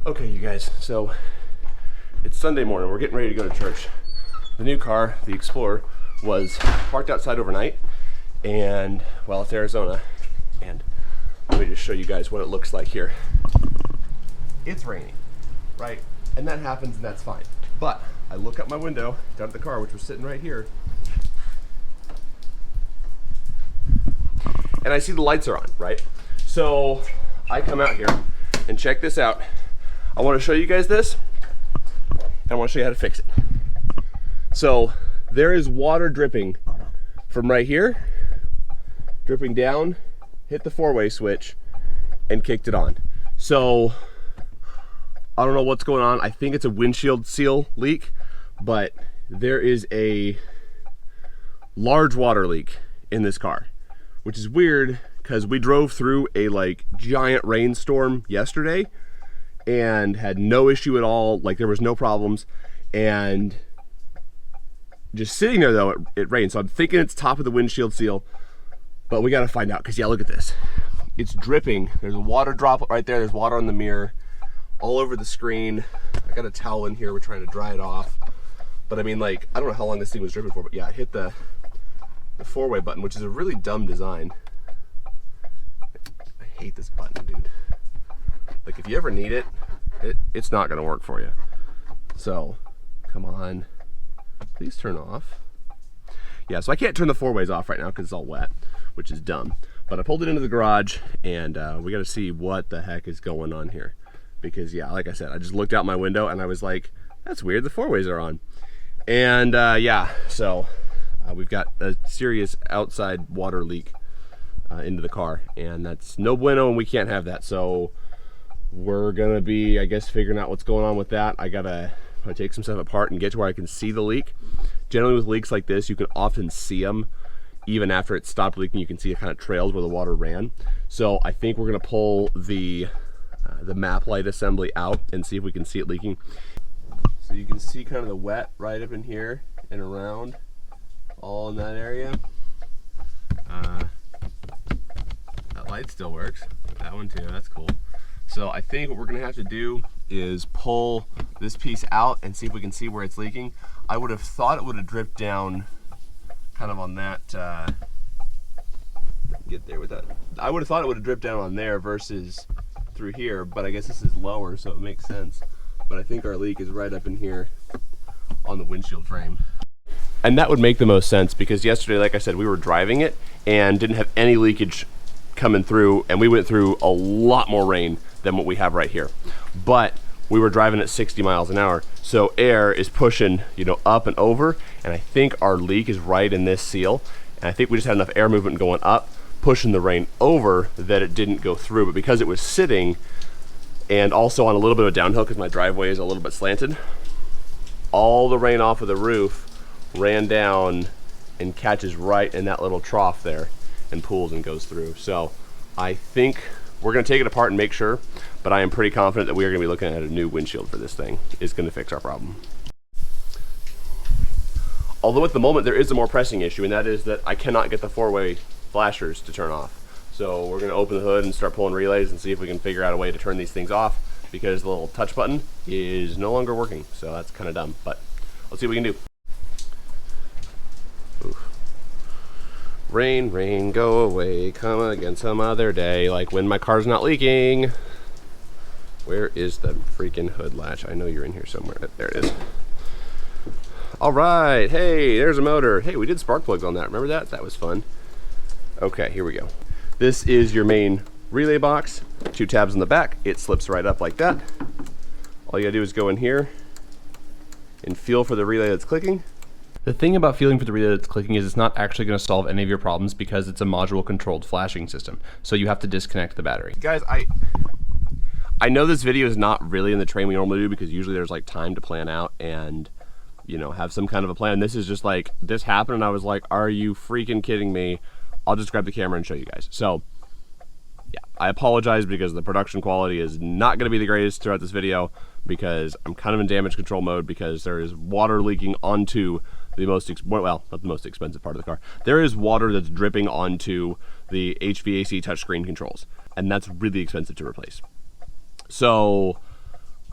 Okay, you guys, so it's Sunday morning. We're getting ready to go to church. The new car, the Explorer, was parked outside overnight, and well, it's Arizona, and let me just show you guys what it looks like here. It's raining, right? And that happens, and that's fine. But I look out my window down at the car, which was sitting right here, and I see the lights are on, right? So I come out here and check this out. I want to show you guys this, and I want to show you how to fix it. So there is water dripping from right here, dripping down, hit the four-way switch, and kicked it on. So I don't know what's going on. I think it's a windshield seal leak, but there is a large water leak in this car, which is weird because we drove through a giant rainstorm yesterday and had no issue at all. Like, there was no problems, and just sitting there though, it rained. So I'm thinking it's top of the windshield seal, but we got to find out because, yeah, look at this. It's dripping. There's a water droplet right there. There's water on the mirror, all over the screen. I got a towel in here. We're trying to dry it off. But I mean, I don't know how long this thing was dripping for, but yeah, I hit the four-way button, which is a really dumb design. I hate this button, dude. Like, if you ever need it, it's not gonna work for you. So, come on, please turn off. Yeah, so I can't turn the four-ways off right now because it's all wet, which is dumb. But I pulled it into the garage, and we gotta see what the heck is going on here. Because, yeah, like I said, I just looked out my window and I was like, that's weird, the four-ways are on. And yeah, so we've got a serious outside water leak into the car, and that's no bueno, and we can't have that. So we're gonna be, I guess, figuring out what's going on with that. I gotta take some stuff apart and get to where I can see the leak. Generally with leaks like this, you can often see them even after it stopped leaking. You can see it kind of trails where the water ran. So I think we're gonna pull the map light assembly out and see if we can see it leaking. So you can see kind of the wet right up in here and around, all in that area. That light still works. That one too, that's cool. So I think what we're gonna have to do is pull this piece out and see if we can see where it's leaking. I would have thought it would have dripped down kind of on that, get there with that. I would have thought it would have dripped down on there versus through here, but I guess this is lower, so it makes sense. But I think our leak is right up in here on the windshield frame. And that would make the most sense because yesterday, like I said, we were driving it and didn't have any leakage coming through, and we went through a lot more rain than what we have right here. But we were driving at 60 miles an hour, so air is pushing, you know, up and over, and I think our leak is right in this seal, and I think we just had enough air movement going up, pushing the rain over, that it didn't go through. But because it was sitting, and also on a little bit of a downhill because my driveway is a little bit slanted, all the rain off of the roof ran down and catches right in that little trough there and pools and goes through. So I think we're gonna take it apart and make sure, but I am pretty confident that we are gonna be looking at a new windshield for this thing. It's gonna fix our problem. Although at the moment there is a more pressing issue, and that is that I cannot get the four-way flashers to turn off. So we're gonna open the hood and start pulling relays and see if we can figure out a way to turn these things off, because the little touch button is no longer working. So that's kind of dumb, but let's see what we can do. Oof. Rain, rain, go away, come again some other day, like when my car's not leaking. Where is the freaking hood latch? I know you're in here somewhere. There it is. All right, hey, there's a motor. Hey, we did spark plugs on that. Remember that? That was fun. Okay, here we go. This is your main relay box. 2 tabs in the back. It slips right up like that. All you gotta do is go in here and feel for the relay that's clicking. The thing about feeling for the relay that's clicking is it's not actually going to solve any of your problems because it's a module controlled flashing system. So you have to disconnect the battery. Guys, I know this video is not really in the train we normally do because usually there's like time to plan out and, you know, have some kind of a plan. This is just like, this happened and I was like, are you freaking kidding me? I'll just grab the camera and show you guys. So yeah, I apologize because the production quality is not going to be the greatest throughout this video because I'm kind of in damage control mode because there is water leaking onto the most, well, not the most expensive part of the car. There is water that's dripping onto the HVAC touchscreen controls, and that's really expensive to replace. So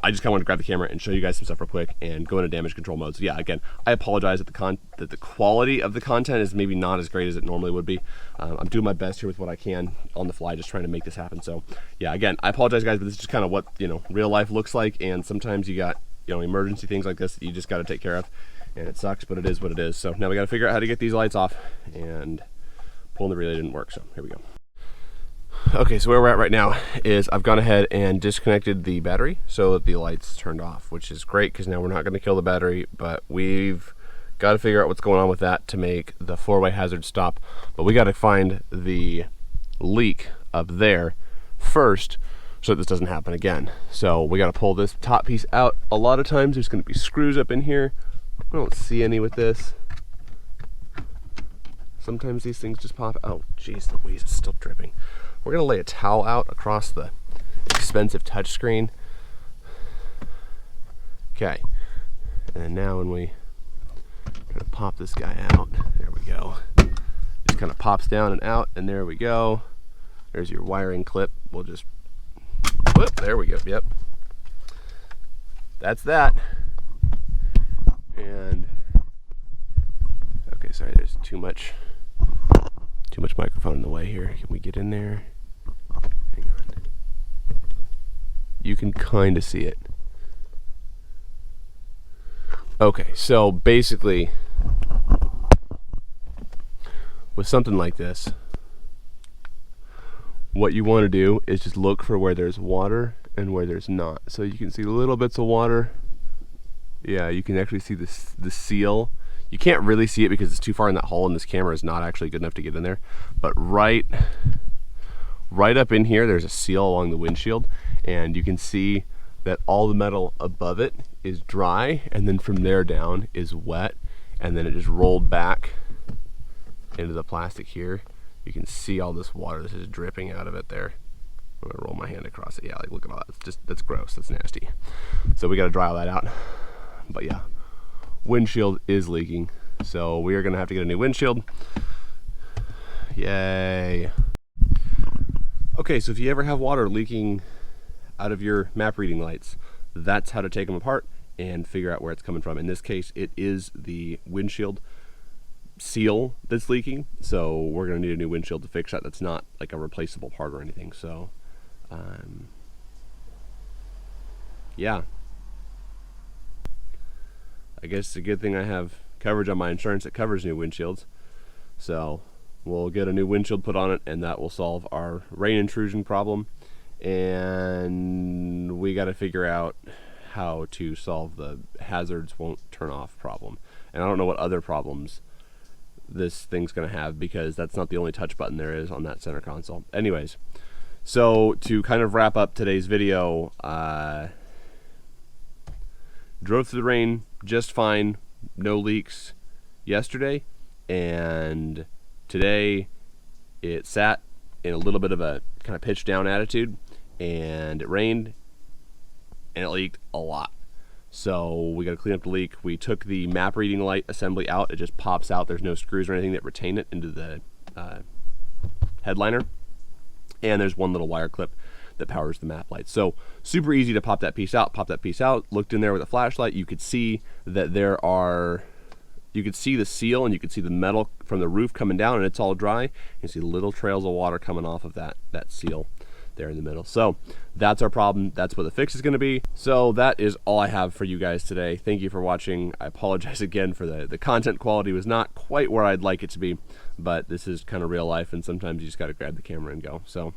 I just kind of wanted to grab the camera and show you guys some stuff real quick and go into damage control mode. So yeah, again, I apologize that the quality of the content is maybe not as great as it normally would be. I'm doing my best here with what I can on the fly, just trying to make this happen. So yeah, again, I apologize guys, but this is just kind of what, you know, real life looks like. And sometimes you got, you know, emergency things like this that you just got to take care of, and it sucks, but it is what it is. So now we got to figure out how to get these lights off, and pulling the relay didn't work. So here we go. Okay, so where we're at right now is I've gone ahead and disconnected the battery so that the lights turned off, which is great because now we're not going to kill the battery, but we've got to figure out what's going on with that to make the four-way hazard stop. But we got to find the leak up there first so that this doesn't happen again. So we got to pull this top piece out. A lot of times there's going to be screws up in here. I don't see any with this. Sometimes these things just pop. Oh, geez, Louise, it's still dripping. We're gonna lay a towel out across the expensive touchscreen. Okay, and then now when we try to pop this guy out, there we go. Just kind of pops down and out, and there we go. There's your wiring clip. We'll just, whoop, there we go, yep. That's that. And, okay, sorry, there's too much microphone in the way here. Can we get in there? Hang on. You can kind of see it. Okay, so basically, with something like this, what you want to do is just look for where there's water and where there's not. So you can see little bits of water. Yeah, you can actually see the seal. You can't really see it because it's too far in that hole, and this camera is not actually good enough to get in there. But right up in here, there's a seal along the windshield, and you can see that all the metal above it is dry, and then from there down is wet, and then it just rolled back into the plastic here. You can see all this water. This is dripping out of it there. I'm gonna roll my hand across it. Yeah, like look at all that. That's gross. That's nasty. So we got to dry all that out. But yeah. Windshield is leaking, so we are going to have to get a new windshield. Yay. Okay, so if you ever have water leaking out of your map reading lights, that's how to take them apart and figure out where it's coming from. In this case, it is the windshield seal that's leaking, so we're going to need a new windshield to fix that. That's not like a replaceable part or anything. So yeah, I guess it's a good thing I have coverage on my insurance that covers new windshields. So we'll get a new windshield put on it, and that will solve our rain intrusion problem. And we got to figure out how to solve the hazards won't turn off problem. And I don't know what other problems this thing's going to have, because that's not the only touch button there is on that center console. Anyways, so to kind of wrap up today's video, drove through the rain just fine, no leaks yesterday, and today it sat in a little bit of a kind of pitch down attitude, and it rained and it leaked a lot. So we got to clean up the leak. We took the map reading light assembly out. It just pops out. There's no screws or anything that retain it into the headliner, and there's one little wire clip that powers the map light. So super easy to pop that piece out, looked in there with a flashlight. You could see that you could see the seal, and you could see the metal from the roof coming down, and it's all dry. You see little trails of water coming off of that seal there in the middle. So that's our problem. That's what the fix is going to be. So that is all I have for you guys today. Thank you for watching. I apologize again for the content quality was not quite where I'd like it to be, but this is kind of real life, and sometimes you just got to grab the camera and go. So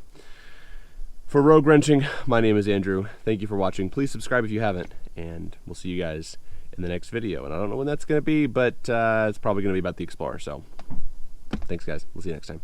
for Rogue Wrenching, my name is Andrew. Thank you for watching. Please subscribe if you haven't, and we'll see you guys in the next video. And I don't know when that's going to be, but it's probably going to be about the Explorer. So thanks, guys. We'll see you next time.